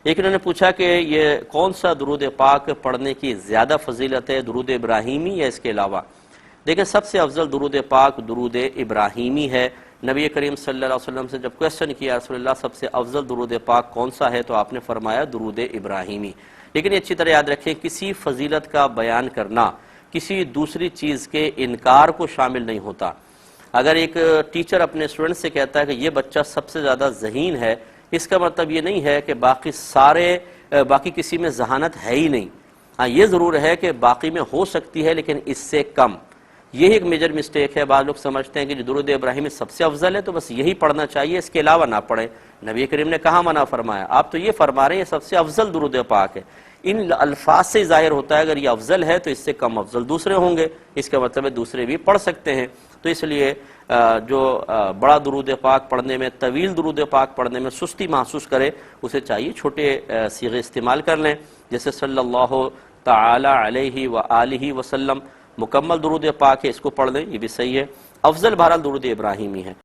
ایک انہوں نے پوچھا کہ یہ کون سا درود پاک پڑھنے کی زیادہ فضیلت ہے، درود ابراہیمی یا اس کے علاوہ؟ دیکھیں، سب سے افضل درود پاک درود ابراہیمی ہے۔ نبی کریم صلی اللہ علیہ وسلم سے جب کویسچن کیا رسول اللہ سب سے افضل درود پاک کون سا ہے، تو آپ نے فرمایا درود ابراہیمی۔ لیکن یہ اچھی طرح یاد رکھیں، کسی فضیلت کا بیان کرنا کسی دوسری چیز کے انکار کو شامل نہیں ہوتا۔ اگر ایک ٹیچر اپنے اسٹوڈنٹ سے کہتا ہے کہ یہ بچہ سب سے زیادہ ذہین ہے، اس کا مطلب یہ نہیں ہے کہ باقی کسی میں ذہانت ہے ہی نہیں۔ ہاں، یہ ضرور ہے کہ باقی میں ہو سکتی ہے لیکن اس سے کم۔ یہی ایک میجر مسٹیک ہے، بعض لوگ سمجھتے ہیں کہ جو درود ابراہیمی سب سے افضل ہے تو بس یہی پڑھنا چاہیے، اس کے علاوہ نہ پڑھیں۔ نبی کریم نے کہاں منع فرمایا؟ آپ تو یہ فرما رہے ہیں یہ سب سے افضل درود پاک ہے۔ ان الفاظ سے ظاہر ہوتا ہے اگر یہ افضل ہے تو اس سے کم افضل دوسرے ہوں گے، اس کا مطلب ہے دوسرے بھی پڑھ سکتے ہیں۔ تو اس لیے جو بڑا درود پاک پڑھنے میں، طویل درود پاک پڑھنے میں سستی محسوس کرے، اسے چاہیے چھوٹے صیغے استعمال کر لیں، جیسے صلی اللہ تعالی علیہ وآلہ وسلم۔ مکمل درود پاک ہے، اس کو پڑھ لیں، یہ بھی صحیح ہے۔ افضل بہرحال درود ابراہیمی ہے۔